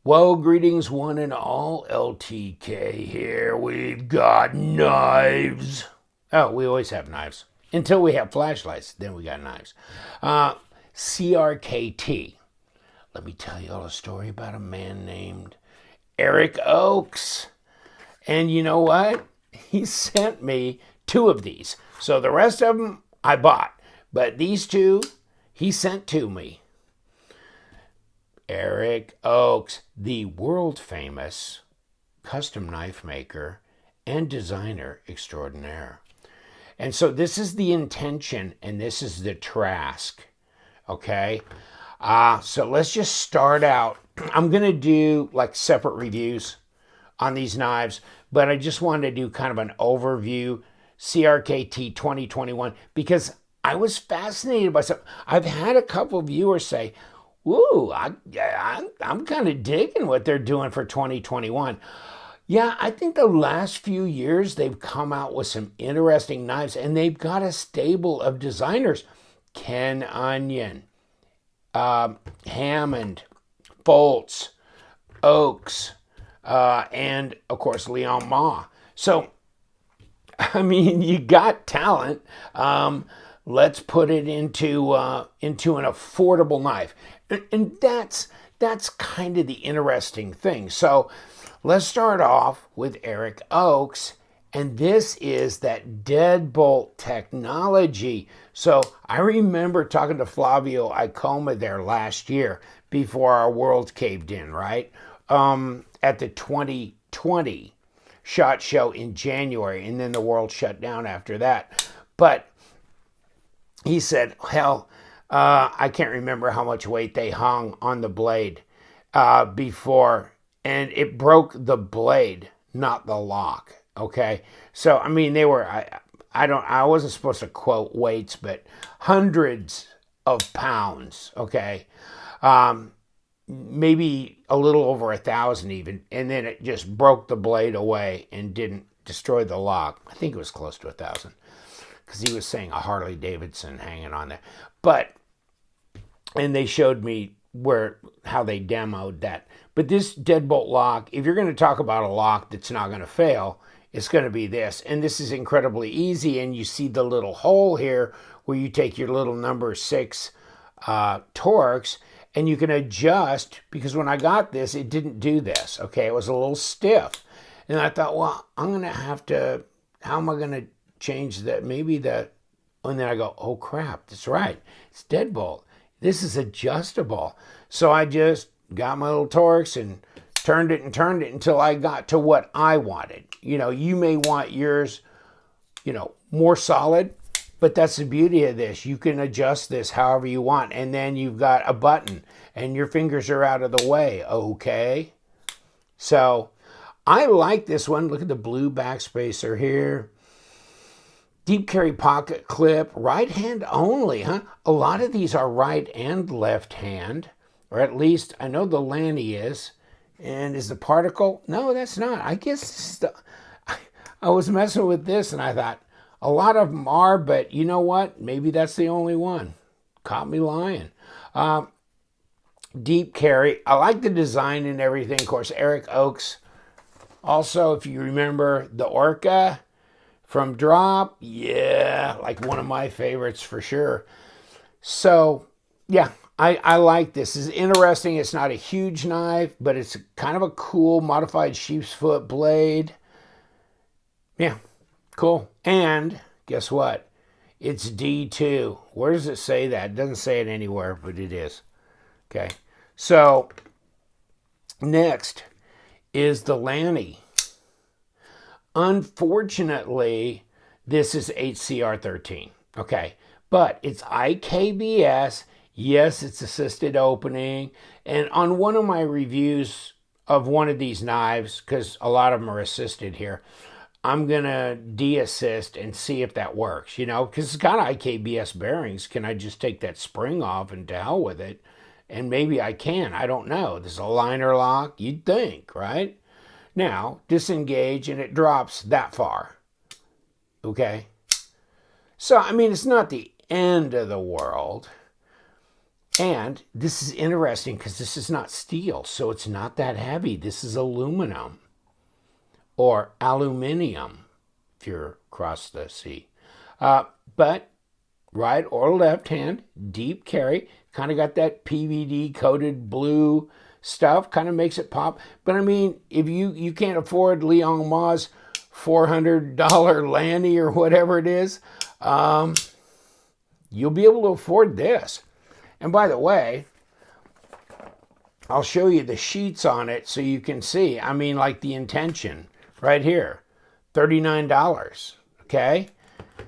Well, greetings one and all. LTK here. We've got knives. Oh, we always have knives. Until we have flashlights, then we got knives. CRKT. Let me tell you all a story about a man named Eric Oakes. And you know what? He sent me 2 of these. So the rest of them I bought. But these 2, he sent to me. Eric Oakes, the world famous custom knife maker and designer extraordinaire. And so this is the intention and this is the Trask. Okay. So let's just start out. I'm going to do like separate reviews on these knives, but I just wanted to do kind of an overview CRKT 2021 because I was fascinated by something. I've had a couple of viewers say, "Ooh, I'm kind of digging what they're doing for 2021." Yeah, I think the last few years they've come out with some interesting knives, and they've got a stable of designers: Ken Onion, Hammond, Foltz, Oakes, and of course Leon Ma. So, I mean, you got talent. Let's put it into an affordable knife. And that's kind of the interesting thing. So let's start off with Eric Oakes. And this is that deadbolt technology. So I remember talking to Flavio Icoma there last year before our world caved in, right? At the 2020 SHOT Show in January. And then the world shut down after that. But he said, hell, I can't remember how much weight they hung on the blade before, and it broke the blade, not the lock. Okay, so I mean they were I wasn't supposed to quote weights, but hundreds of pounds. Okay, maybe a little over 1,000 even, and then it just broke the blade away and didn't destroy the lock. I think it was close to 1,000. Because he was saying a Harley Davidson hanging on there. And they showed me how they demoed that. But this deadbolt lock, if you're going to talk about a lock that's not going to fail, it's going to be this. And this is incredibly easy. And you see the little hole here where you take your little number 6 Torx and you can adjust, because when I got this, it didn't do this. Okay, it was a little stiff. And I thought, well, I'm going to have to, how am I going to change that? Maybe that, and then I go, oh crap, that's right, it's deadbolt. This is adjustable. So I just got my little Torx and turned it until I got to what I wanted. You know, you may want yours, more solid, but that's the beauty of this. You can adjust this however you want, and then you've got a button and your fingers are out of the way. Okay, so I like this one. Look at the blue backspacer here. Deep carry pocket clip, right hand only, huh? A lot of these are right and left hand, or at least I know the Lanny is. And is the particle? No, that's not. I guess I was messing with this and I thought a lot of them are, but you know what? Maybe that's the only one. Caught me lying. Deep carry. I like the design and everything. Of course, Eric Oakes. Also, if you remember the Orca from Drop, yeah, like one of my favorites for sure. So, yeah, I like this. It's interesting. It's not a huge knife, but it's kind of a cool modified sheep's foot blade. Yeah, cool. And guess what? It's D2. Where does it say that? It doesn't say it anywhere, but it is. Okay, so next is the Lanny. Unfortunately, this is HCR13, okay? But it's IKBS. Yes, it's assisted opening. And on one of my reviews of one of these knives, because a lot of them are assisted here, I'm going to de-assist and see if that works, because it's got IKBS bearings. Can I just take that spring off and to hell with it? And maybe I can. I don't know. This is a liner lock. You'd think, right? Now, disengage and it drops that far. Okay? So, I mean, it's not the end of the world. And this is interesting because this is not steel, so it's not that heavy. This is aluminum or aluminium if you're across the sea. But right or left hand, deep carry, kind of got that PVD coated blue stuff, kind of makes it pop. But I mean, if you can't afford Leon Ma's $400 Lanny or whatever it is, you'll be able to afford this. And by the way, I'll show you the sheets on it so you can see. I mean, like the intention right here, $39, okay?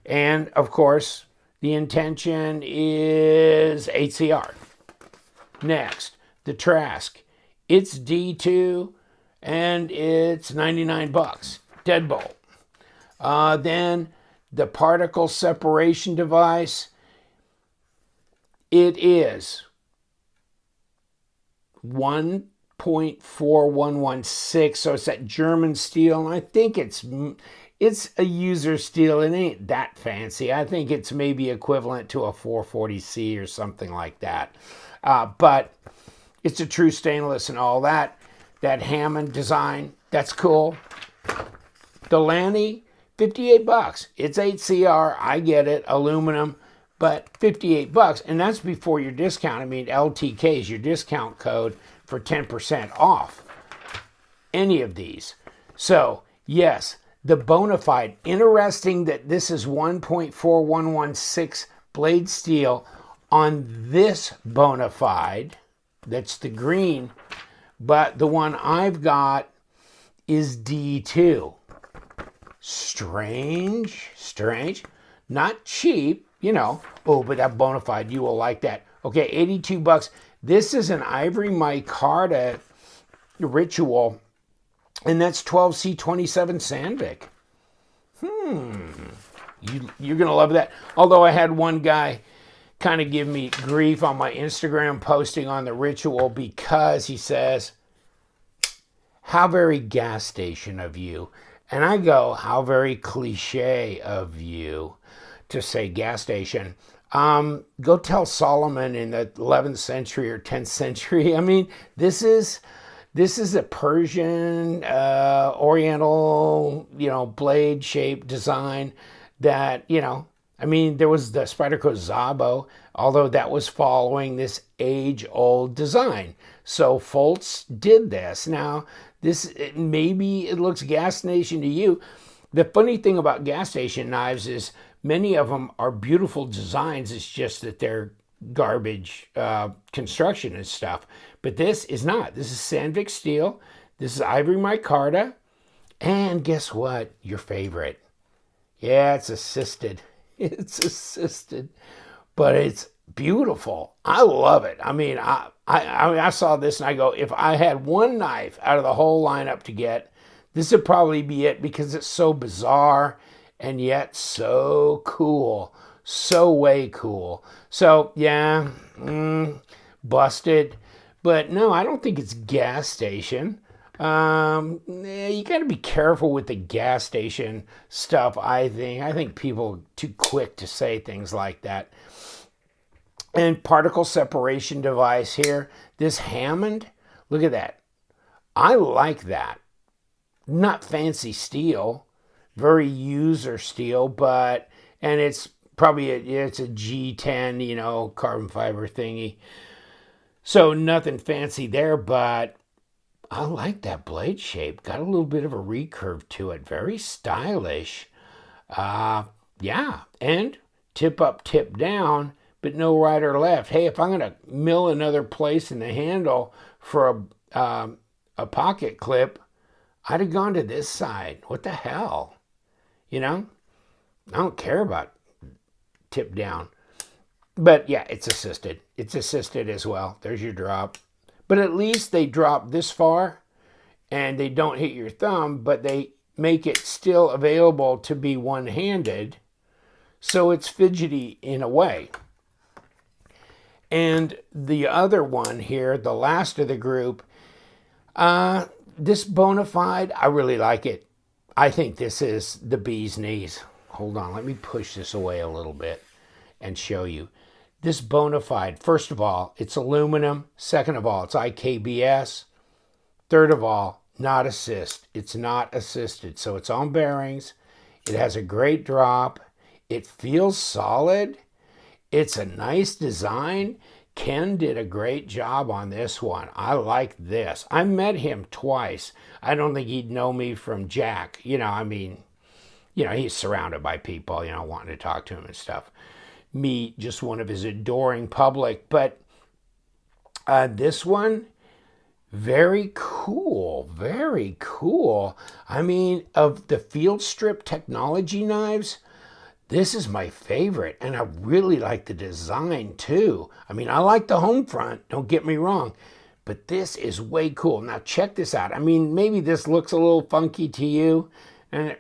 And of course, the intention is HCR. Next, the Trask. It's D2 and it's 99 bucks. Deadbolt. Then the particle separation device. It is 1.4116, so it's that German steel, and I think it's a user steel. It ain't that fancy. I think it's maybe equivalent to a 440C or something like that. But it's a true stainless and all that. That Hammond design, that's cool. The Lanny, 58 bucks. It's HCR, I get it, aluminum, but 58 bucks, and that's before your discount. I mean, LTK is your discount code for 10% off any of these. So, yes, the Bonafide. Interesting that this is 1.4116 blade steel on this Bonafide. That's the green, but the one I've got is D2. Strange. Not cheap, you know. Oh, but that Bonafide, you will like that. Okay, 82 bucks. This is an ivory micarta Ritual, and that's 12C27 Sandvik. You're going to love that. Although I had one guy kind of give me grief on my Instagram posting on the Ritual because he says, how very gas station of you. And I go, how very cliche of you to say gas station. Go tell Solomon in the 11th century or 10th century. I mean, this is a Persian, Oriental, blade shape design that, I mean, there was the Spyderco Szabo, although that was following this age-old design. So Foltz did this. Now, maybe it looks gas station to you. The funny thing about gas station knives is many of them are beautiful designs. It's just that they're garbage construction and stuff. But this is not. This is Sandvik steel. This is ivory micarta. And guess what? Your favorite. Yeah, it's assisted. It's assisted. But it's beautiful. I love it. I mean, I saw this and I go, if I had one knife out of the whole lineup to get, this would probably be it because it's so bizarre and yet so cool. So way cool. So, yeah, busted. But no, I don't think it's gas station. You got to be careful with the gas station stuff, I think. I think people are too quick to say things like that. And particle separation device here. This Hammond, look at that. I like that. Not fancy steel. Very user steel, but, and it's probably it's a G10, carbon fiber thingy. So nothing fancy there, but I like that blade shape. Got a little bit of a recurve to it. Very stylish. Yeah, and tip up, tip down, but no right or left. Hey, if I'm going to mill another place in the handle for a pocket clip, I'd have gone to this side. What the hell? I don't care about tip down. But yeah, it's assisted. It's assisted as well. There's your drop. But at least they drop this far and they don't hit your thumb, but they make it still available to be one-handed. So it's fidgety in a way. And the other one here, the last of the group, this Bonafide, I really like it. I think this is the bee's knees. Hold on, let me push this away a little bit and show you. This Bonafide, first of all, it's aluminum. Second of all, it's IKBS. Third of all, not assist. It's not assisted. So it's on bearings. It has a great drop. It feels solid. It's a nice design. Ken did a great job on this one. I like this. I met him twice. I don't think he'd know me from Jack. He's surrounded by people, wanting to talk to him and stuff. Me, just one of his adoring public. But this one, very cool. Very cool. Of the field strip technology knives, this is my favorite, and I really like the design too. I like the home front, don't get me wrong, but this is way cool. Now check this out. Maybe this looks a little funky to you, and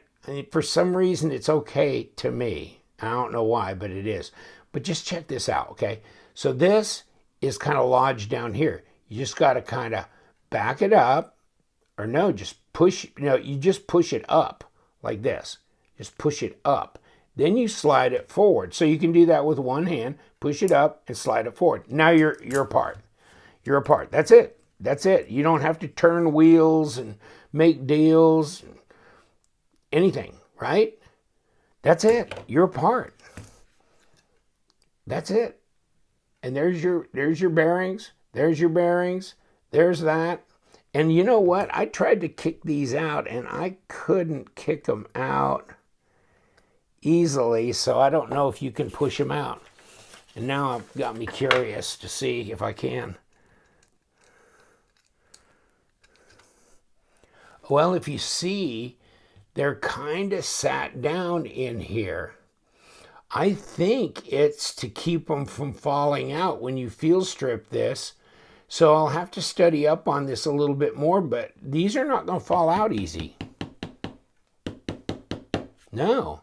for some reason it's okay to me. I don't know why, but it is. But just check this out, okay? So this is kind of lodged down here. You just got to kind of back it up, or no, you just push it up like this. Just push it up. Then you slide it forward. So you can do that with one hand, push it up and slide it forward. Now you're apart. You're apart. That's it. That's it. You don't have to turn wheels and make deals, anything, right? That's it. You're apart. That's it. And there's your bearings. There's your bearings. There's that. And you know what? I tried to kick these out and I couldn't kick them out easily, so I don't know if you can push them out. And now I've got me curious to see if I can. Well, if you see, they're kind of sat down in here. I think it's to keep them from falling out when you field strip this. So I'll have to study up on this a little bit more, but these are not going to fall out easy. No.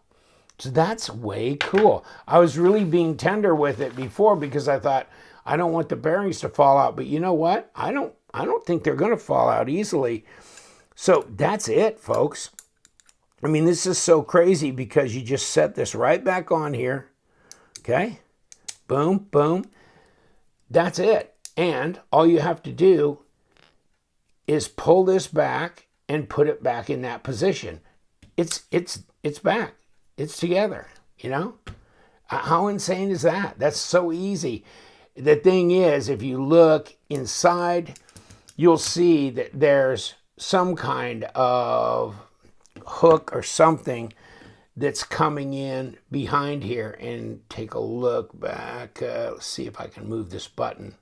So that's way cool. I was really being tender with it before because I thought, I don't want the bearings to fall out. But you know what? I don't think they're going to fall out easily. So that's it, folks. This is so crazy because you just set this right back on here. Okay? Boom, boom. That's it. And all you have to do is pull this back and put it back in that position. It's back. It's together, How insane is that? That's so easy. The thing is, if you look inside, you'll see that there's some kind of hook or something that's coming in behind here. And take a look back. Let's see if I can move this button.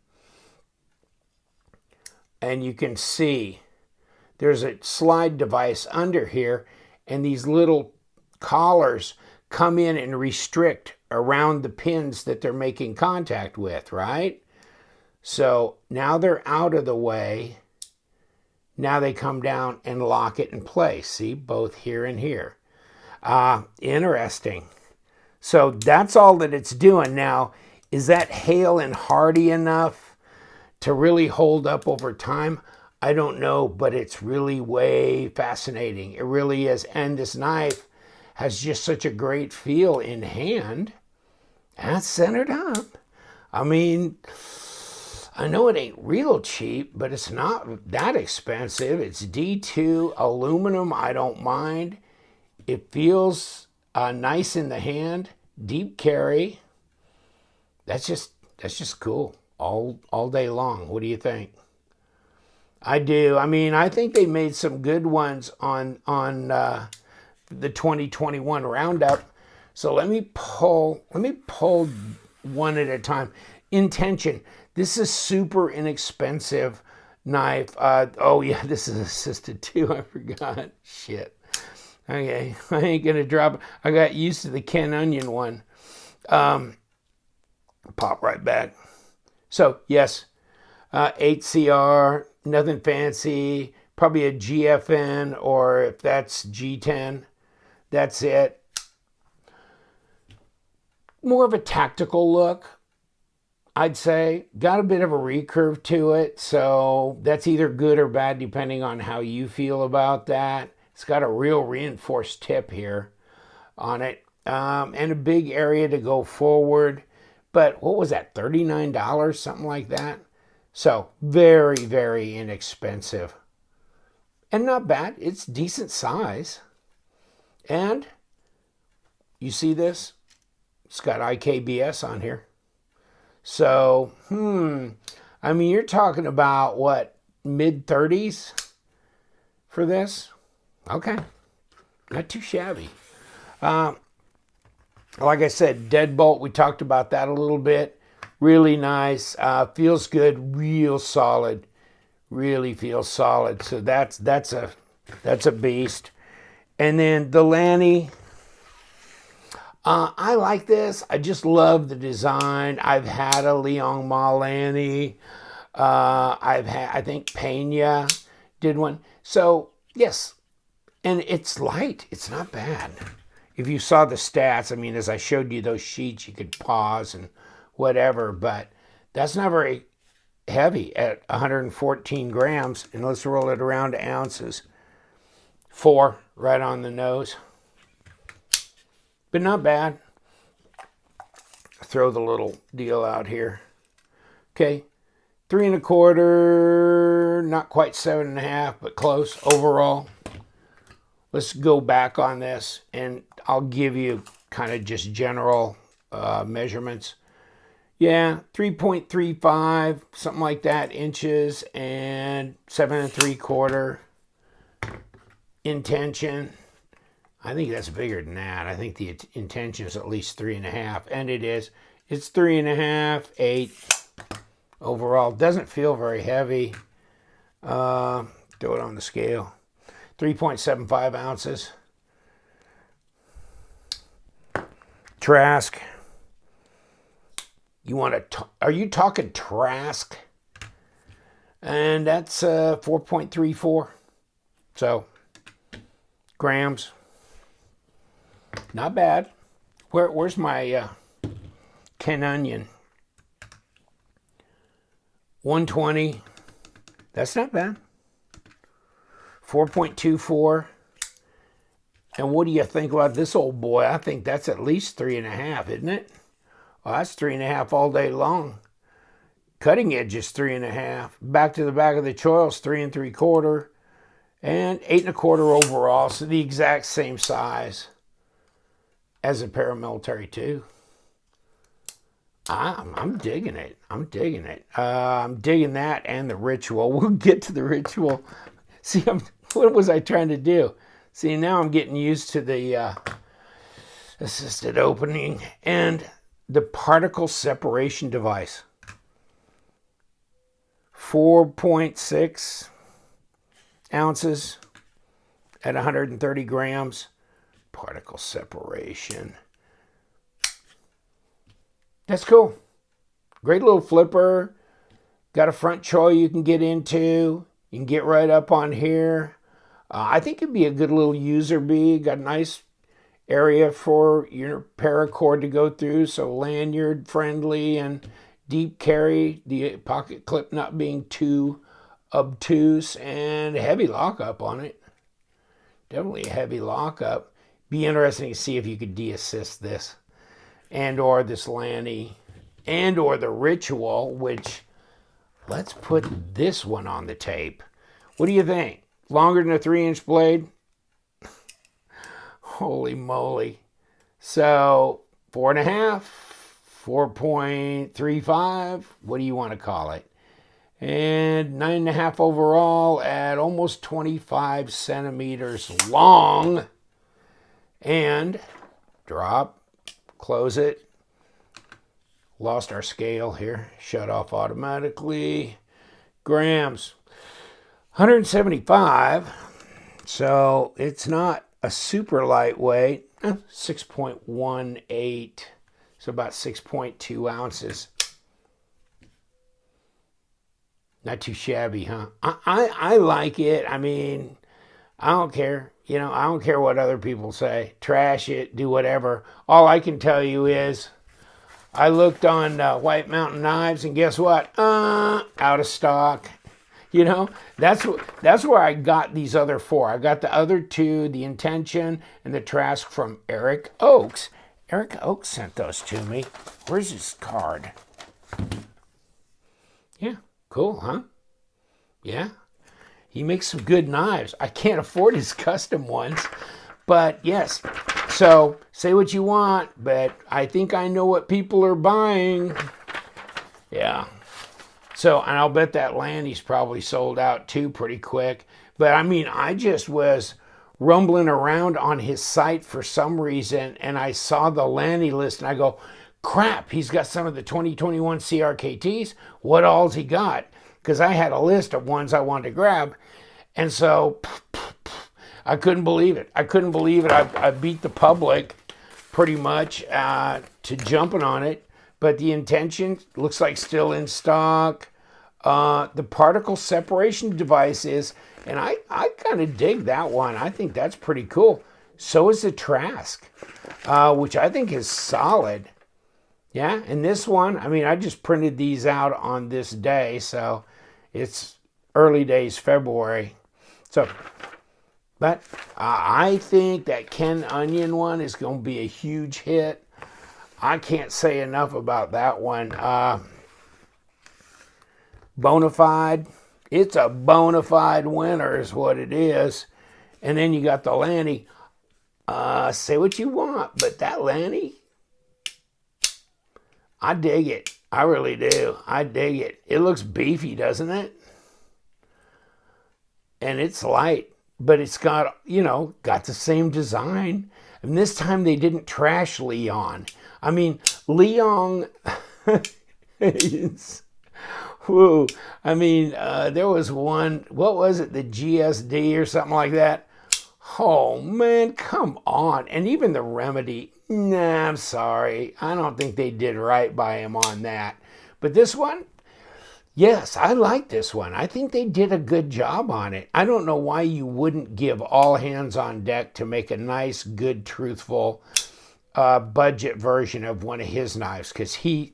And you can see there's a slide device under here, and these little collars come in and restrict around the pins that they're making contact with, right? So now they're out of the way. Now they come down and lock it in place. See, both here and here. Interesting. So that's all that it's doing. Now, is that hale and hardy enough to really hold up over time? I don't know, but it's really way fascinating. It really is. And this knife has just such a great feel in hand. And it's centered up. I know it ain't real cheap, but it's not that expensive. It's D2 aluminum. I don't mind. It feels nice in the hand. Deep carry. That's just cool. All day long. What do you think? I do. I think they made some good ones on the 2021 roundup. So let me pull one at a time. Intention. This is super inexpensive knife. Oh yeah, this is assisted too. I forgot. Shit. Okay, I ain't gonna drop it. I got used to the Ken Onion one. Pop right back. So yes, 8CR, nothing fancy. Probably a GFN, or if that's G10, that's it. More of a tactical look, I'd say. Got a bit of a recurve to it, so that's either good or bad depending on how you feel about that. It's got a real reinforced tip here on it, and a big area to go forward. but what was that, $39, something like that? So very, very inexpensive. And not bad. It's decent size. And you see this? It's got IKBS on here. So, I mean, you're talking about what, mid-30s for this? Okay. Not too shabby. Like I said, Deadbolt, we talked about that a little bit. Really nice. Feels good. Real solid. Really feels solid. So that's a beast. And then the Lanny. I like this. I just love the design. I've had a Leon Ma Lanny. I think Pena did one. So yes, and it's light. It's not bad. If you saw the stats, I mean, as I showed you those sheets, you could pause and whatever, but that's not very heavy at 114 grams. And let's roll it around to ounces. 4 right on the nose. But not bad. Throw the little deal out here. Okay. 3 1/4, not quite 7 1/2, but close overall. Let's go back on this and I'll give you kind of just general measurements. Yeah, 3.35, something like that, inches, and 7 3/4 intention. I think that's bigger than that. I think the intention is at least 3 1/2, and it is. It's 3 1/2, 8 overall. Doesn't feel very heavy. Throw it on the scale. 3.75 ounces. Trask. Are you talking Trask? And that's 4.34. So, grams. Not bad. Where's my Ken Onion? 120. That's not bad. 4.24. And what do you think about this old boy? I think that's at least 3 1/2, isn't it? Well, that's 3 1/2 all day long. Cutting edge is 3 1/2. Back to the back of the choil's 3 3/4. And 8 1/4 overall. So the exact same size as a paramilitary 2. I'm digging it. I'm digging it. I'm digging that and the Ritual. We'll get to the Ritual. See, what was I trying to do? See, now I'm getting used to the assisted opening and the particle separation device. 4.6 ounces at 130 grams. Particle separation. That's cool. Great little flipper. Got a front choil you can get into. You can get right up on here. I think it'd be a good little user bee. Got a nice area for your paracord to go through. So lanyard friendly and deep carry. The pocket clip not being too obtuse, and heavy lockup on it. Definitely a heavy lockup. Be interesting to see if you could de-assist this, and or this Lanny, and or the Ritual, which, let's put this one on the tape. What do you think? Longer than a 3-inch blade? Holy moly. So 4 1/2, 4.35, what do you want to call it? And 9 1/2 overall at almost 25 centimeters long. And drop, close it. Lost our scale here. Shut off automatically. Grams, 175. So it's not a super lightweight. 6.18. So about 6.2 ounces. Not too shabby, huh? I like it. I mean, I don't care. You know, I don't care what other people say. Trash it, do whatever. All I can tell you is I looked on White Mountain Knives, and guess what? Out of stock. You know, that's where I got these other 4. I got the other 2, the Intention and the Trask from Eric Oakes. Eric Oakes sent those to me. Where's his card? Yeah, cool, huh? Yeah. He makes some good knives. I can't afford his custom ones, but yes. So say what you want, but I think I know what people are buying. Yeah. So, and I'll bet that Lanny's probably sold out too pretty quick. But I mean, I just was rumbling around on his site for some reason, and I saw the Lanny list, and I go, crap, he's got some of the 2021 CRKTs. What all's he got? Because I had a list of ones I wanted to grab. And so I couldn't believe it. I couldn't believe it. I beat the public pretty much to jumping on it. But the intention looks like still in stock. The particle separation device is, and I kind of dig that one. I think that's pretty cool. So is the Trask, which I think is solid. Yeah, and this one, I mean, I just printed these out on this day, so it's early days February. So, but I think that Ken Onion one is going to be a huge hit. I can't say enough about that one. Bonafide, it's a Bonafide winner is what it is. And then you got the Lanny. Say what you want, but that Lanny, I dig it. I really do. I dig it. It looks beefy, doesn't it? And it's light, but it's got, got the same design. And this time they didn't trash Leon. I mean, Leon is, whoo. I mean, there was one, what was it, the P.S.D or something like that? Oh, man, come on. And even the Remedy, nah, I'm sorry. I don't think they did right by him on that. But this one, yes, I like this one. I think they did a good job on it. I don't know why you wouldn't give all hands on deck to make a nice, good, truthful budget version of one of his knives, because he's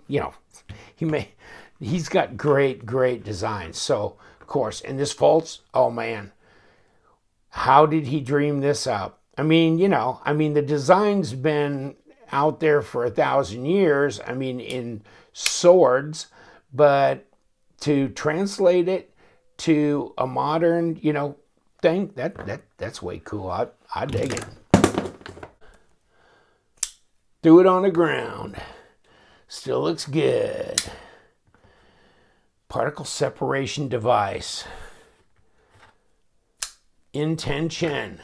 got great designs. So, of course, and this Fultz, oh man, how did he dream this up? I mean, the design's been out there for 1,000 years. I mean, in swords, but to translate it to a modern, thing, that's way cool. I dig it. Threw it on the ground. Still looks good. Particle separation device. Intention.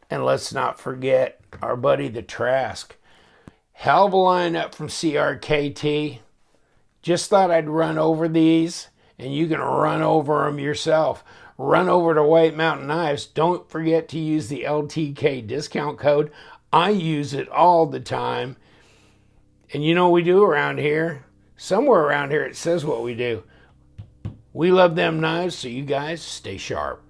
And let's not forget our buddy the Trask. Hell of a lineup from CRKT. Just thought I'd run over these, and you can run over them yourself. Run over to White Mountain Knives. Don't forget to use the LTK discount code. I use it all the time. And you know what we do around here? Somewhere around here it says what we do. We love them knives, so you guys stay sharp.